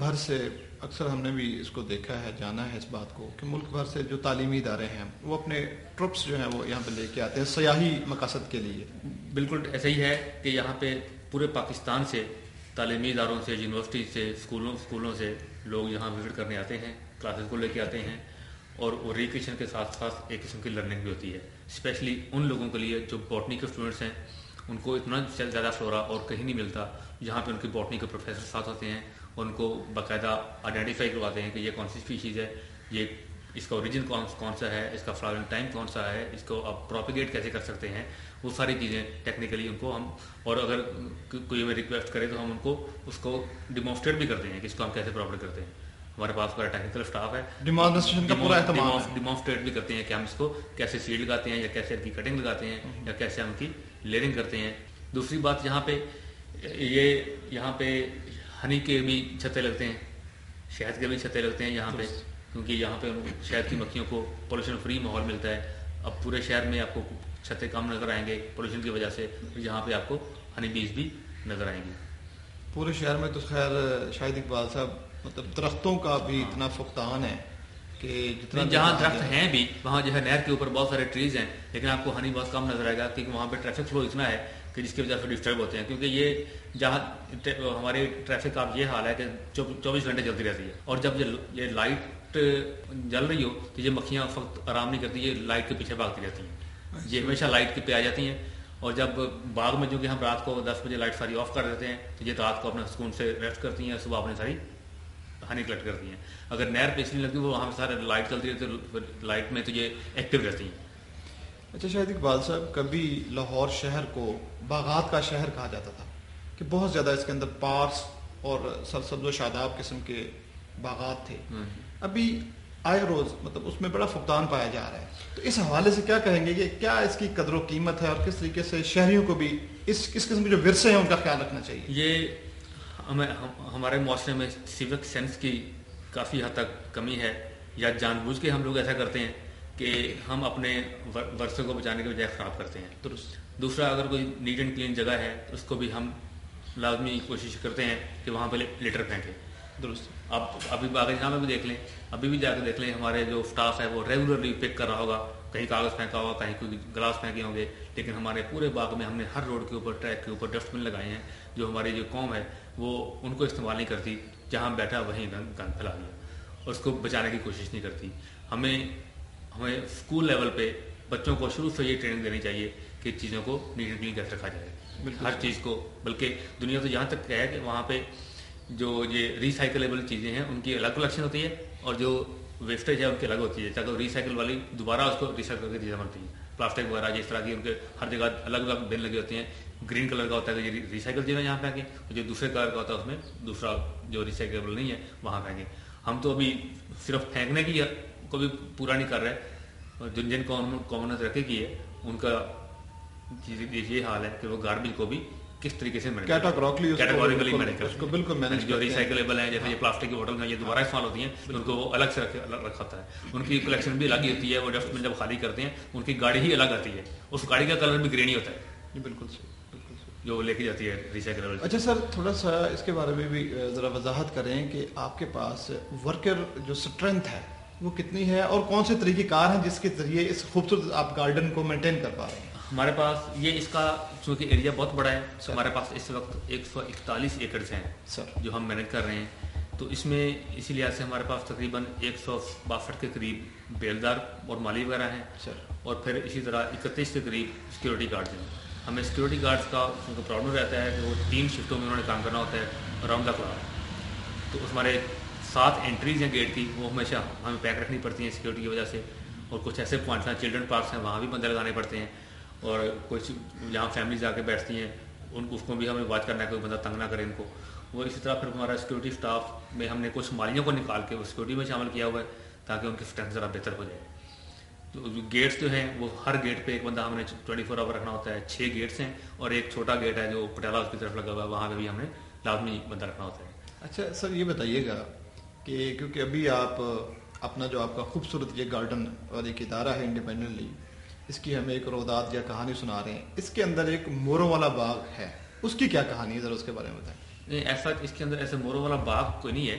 بھر سے اکثر ہم نے بھی اس کو دیکھا ہے، جانا ہے اس بات کو کہ ملک بھر سے جو تعلیمی ادارے ہیں وہ اپنے ٹرپس جو ہیں وہ یہاں پہ لے کے آتے ہیں سیاحی مقاصد کے لیے. بالکل ایسا ہی ہے کہ یہاں پہ پورے پاکستان سے تعلیمی اداروں سے، یونیورسٹی سے، اسکولوں سے لوگ یہاں وزٹ کرنے آتے ہیں، کلاسز کو لے کے آتے ہیں، اور ریکریشن کے ساتھ ساتھ ایک قسم کی لرننگ بھی ہوتی ہے، اسپیشلی ان لوگوں کے لیے جو باٹنی کے اسٹوڈنٹس ہیں. ان کو اتنا زیادہ فلورا اور کہیں نہیں ملتا. یہاں پہ ان کی باٹنی کے پروفیسر ساتھ ہوتے ہیں اور ان کو باقاعدہ آئیڈینٹیفائی کرواتے ہیں کہ یہ کون سی اسپیشیز ہے، یہ اس کا اوریجن کون سا ہے، اس کا فلاورنگ ٹائم کون سا ہے، اس کو آپ پروپیگیٹ کیسے کر سکتے ہیں. وہ ساری چیزیں ٹیکنیکلی ان کو ہم، اور اگر کوئی ہمیں ریکویسٹ کرے تو ہم ان کو اس کو ڈیمانسٹریٹ بھی کرتے ہیں کہ اس کو ہم کیسے پراپر کرتے ہیں. ہمارے پاس پورا ٹیکنیکل اسٹاف ہے، ڈیمانسٹریشن کا پورا اہتمام ہے، ڈیمانسٹریٹ بھی کرتے ہیں کہ ہم اس کو کیسے سیڈ لگاتے ہیں یا کیسے ان کی کٹنگ لگاتے ہیں یا کیسے ہم کی لیئرنگ کرتے ہیں. دوسری بات یہاں پہ ہنی کے بھی چھتے لگتے ہیں، شہد کے بھی چھتے لگتے ہیں یہاں پہ، کیونکہ یہاں پہ شہد کی مکھیوں کو پولوشن فری ماحول ملتا ہے. اب پورے شہر میں آپ کو چھتے کم نظر آئیں گے پولوشن کی وجہ سے، یہاں پہ آپ کو ہنی بیز بھی نظر آئیں گے. پورے شہر میں تو خیر شاہد اقبال صاحب مطلب درختوں کا بھی اتنا فقدان ہے کہ جتنا جہاں درخت ہیں بھی وہاں جو ہے نہر کے اوپر بہت سارے ٹریز ہیں، لیکن آپ کو ہنی بہت کم نظر آئے گا کیونکہ وہاں پہ ٹریفک فلو اتنا ہے کہ جس کی وجہ سے ڈسٹرب ہوتے ہیں. کیونکہ یہ جہاں ہماری ٹریفک کا یہ حال ہے کہ 24 گھنٹے چلتی رہتی ہے، اور جب یہ لائٹ جل رہی ہو تو یہ مکھیاں وقت آرام نہیں کرتی، یہ لائٹ کے پیچھے بھاگتی رہتی ہیں، یہ ہمیشہ لائٹ کے پہ آ جاتی ہیں. اور جب باغ میں جو کہ ہم رات کو 10 بجے لائٹ ساری آف کر دیتے ہیں تو یہ رات کو اپنے سکون سے ریسٹ کرتی ہیں، صبح اپنے ساری ہنی کلیکٹ کرتی ہیں. اگر نہر پہ اس لیے لگتی ہے وہاں پہ سارے لائٹ چلتی رہتی ہے، لائٹ میں تو یہ ایکٹیو رہتی ہیں. اچھا شاہد اقبال صاحب، کبھی لاہور شہر کو باغات کا شہر کہا جاتا تھا کہ بہت زیادہ اس کے اندر پارکس اور سرسبز و شاداب قسم کے باغات تھے. ابھی آئے روز مطلب اس میں بڑا فقدان پایا جا رہا ہے، تو اس حوالے سے کیا کہیں گے کہ کیا اس کی قدر و قیمت ہے اور کس طریقے سے شہریوں کو بھی اس قسم کے جو ورثے ہیں ان کا خیال رکھنا چاہیے؟ یہ ہمارے معاشرے میں سیوک سینس کی کافی حد تک کمی ہے، یا جان بوجھ کے ہم لوگ ایسا کرتے ہیں کہ ہم اپنے ورثے کو بچانے کے بجائے خراب کرتے ہیں. درست. دوسرا، اگر کوئی نیٹ اینڈ کلین جگہ ہے تو اس کو بھی ہم لازمی کوشش کرتے ہیں کہ وہاں پہ لیٹر پھینکیں. درست. آپ ابھی باغ جہاں میں بھی دیکھ لیں، ابھی بھی جا کے دیکھ لیں، ہمارے جو اسٹاف ہے وہ ریگولرلی پک کر رہا ہوگا، کہیں کاغذ پھینکا ہوگا، کہیں کوئی گلاس پھینکے ہوں گے، لیکن ہمارے پورے باغ میں ہم نے ہر روڈ کے اوپر، ٹریک کے اوپر ڈسٹ بن لگائے ہیں. جو ہماری جو قوم ہے وہ ان کو استعمال نہیں کرتی، جہاں بیٹھا وہیں گند پھیلا دیا، اور اس کو بچانے کی کوشش نہیں کرتی. ہمیں اسکول لیول پہ بچوں کو شروع سے یہ ٹریننگ دینی چاہیے کہ چیزوں کو نیٹ اینڈ کلین کیسے رکھا جائے، ہر چیز کو. بلکہ دنیا تو یہاں تک ہے کہ وہاں پہ جو یہ ریسائکلیبل چیزیں ہیں ان کی الگ کلیکشن ہوتی ہے، اور جو ویسٹیج ہے ان کی الگ ہوتی ہے، تاکہ ریسائکل والی دوبارہ اس کو ریسائکل کر کے چیزیں بنتی ہیں. پلاسٹک وغیرہ جس طرح کی ان کے ہر جگہ الگ الگ بن لگے ہوتے ہیں. گرین کلر کا ہوتا ہے کہ یہ ریسائکل چیزیں یہاں پھینکیں، اور جو دوسرے کلر کا ہوتا ہے اس میں دوسرا جو ریسائکلیبل نہیں ہے وہاں پھینکیں. ہم تو ابھی صرف پھینکنے کی کو بھی پورا نہیں کر رہے، اور جن قوموں نے ترقی کی ہے ان کا یہ حال ہے کہ وہ گاربیج کو بھی کس طریقے سے کیٹاگوریکلی مینیج کرتے ہیں. جو ریسائکلیبل ہیں جیسے یہ پلاسٹک کی بوٹل ہیں یہ دوبارہ استعمال ہوتی ہیں، ان کو وہ الگ سے رکھا ہوتا ہے. ان کی کلیکشن بھی الگ ہی ہوتی ہے. وہ ڈسٹ بن جب خالی کرتے ہیں ان کی گاڑی ہی الگ آتی ہے، اس گاڑی کا کلر بھی گرین ہی ہوتا ہے. بالکل جو لے کے جاتی ہے ریسائکل. اچھا سر، تھوڑا سا اس کے بارے میں بھی ذرا وضاحت کریں کہ آپ کے پاس ورکر جو اسٹرینتھ ہے وہ کتنی ہے، اور کون سے طریقہ کار ہیں جس کے ذریعے اس خوبصورت آپ گارڈن کو مینٹین کر پا رہے ہیں؟ ہمارے پاس یہ اس کا چونکہ ایریا بہت بڑا ہے، ہمارے پاس اس وقت 141 ایکڑز ہیں سر جو ہم مینیج کر رہے ہیں. تو اس میں اسی لحاظ سے ہمارے پاس تقریباً 162 کے قریب بیلدار اور مالی وغیرہ ہیں سر، اور پھر اسی طرح 31 کے قریب سیکورٹی گارڈز ہیں. ہمیں سیکورٹی گارڈز کا کیونکہ پرابلم رہتا ہے کہ وہ 3 شفٹوں میں انہوں نے کام کرنا ہوتا ہے اراؤنڈ دا کلاک. تو اس ہمارے 7 انٹریز ہیں گیٹ کی، وہ ہمیشہ ہمیں پیک رکھنی پڑتی ہیں سیکورٹی کی وجہ سے. اور کچھ ایسے پوائنٹس ہیں، چلڈرن پارکس ہیں، وہاں بھی بندے لگانے پڑتے ہیں. اور کچھ جہاں فیملیز آ کے بیٹھتی ہیں اس کو بھی ہمیں واچ کرنا ہے، کوئی بندہ تنگ نہ کرے ان کو. وہ اسی طرح پھر ہمارا سیکورٹی اسٹاف میں ہم نے کچھ مالیوں کو نکال کے وہ سیکورٹی میں شامل کیا ہوا ہے تاکہ ان کی اسٹرینتھ ذرا بہتر ہو جائے. تو گیٹس جو ہیں وہ ہر گیٹ پہ ایک بندہ ہم نے 24 آور رکھنا ہوتا ہے. 6 گیٹس ہیں اور ایک چھوٹا گیٹ ہے جو پٹیالہ کی طرف لگا ہوا ہے، وہاں پہ بھی ہم نے لازمی بندہ رکھنا ہوتا ہے. اچھا سر، یہ بتائیے گا کہ کیونکہ ابھی آپ اپنا جو آپ کا خوبصورت یہ گارڈن اور ایک ادارہ ہے انڈیپینڈنٹلی، اس کی ہمیں ایک رودات یا کہانی سنا رہے ہیں. اس کے اندر ایک موروں والا باغ ہے، اس کی کیا کہانی ہے، ذرا اس کے بارے میں بتائیں. نہیں، ایسا اس کے اندر ایسے موروں والا باغ کوئی نہیں ہے.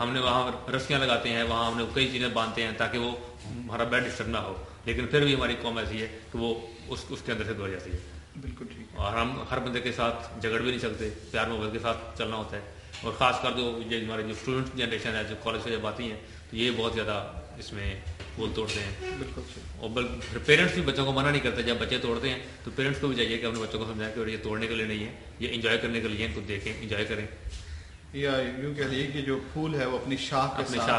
ہم نے وہاں رسیاں لگاتے ہیں, وہاں ہم نے کئی چیزیں باندھتے ہیں تاکہ وہ ہمارا بیڈ ڈسٹرب نہ ہو, لیکن پھر بھی ہماری قوم ایسی ہے کہ وہ اس کے اندر سے دوڑ جاتی ہے. بالکل ٹھیک. اور ہم ہر بندے کے ساتھ جھگڑ بھی نہیں سکتے, پیار محبت کے ساتھ چلنا ہوتا ہے. اور خاص کر جو ہمارے جو اسٹوڈنٹ جنریشن ہے جو کالج سے جب آتی ہیں تو یہ بہت زیادہ اس میں بول توڑتے ہیں. بالکل. اور پیرنٹس بھی بچوں کو منع نہیں کرتے, جب بچے توڑتے ہیں تو پیرنٹس کو بھی چاہیے کہ اپنے بچوں کو سمجھائیں کہ یہ توڑنے کے لیے نہیں ہے, یہ انجوائے کرنے کے لیے, ان کو دیکھیں, انجوائے کریں. یا یوں کہہ لیجیے کہ جو پھول ہے وہ اپنی شاخ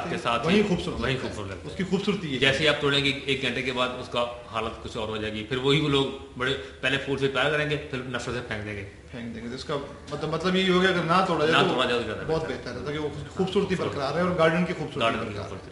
کے ساتھ وہی خوبصورت لگتا ہے. اس کی خوبصورتی ہے. جیسے آپ توڑیں گے 1 گھنٹے کے بعد اس کا حالت کچھ اور ہو جائے گی, پھر وہی لوگ بڑے پہلے پھول سے پیار کریں گے, پھر نفرت سے پھینک دیں گے. اس کا مطلب یہی ہو گیا اگر نہ توڑا جائے تو بہت بہتر ہے تاکہ وہ خوبصورتی برقرار ہے اور گارڈن کی خوبصورتی.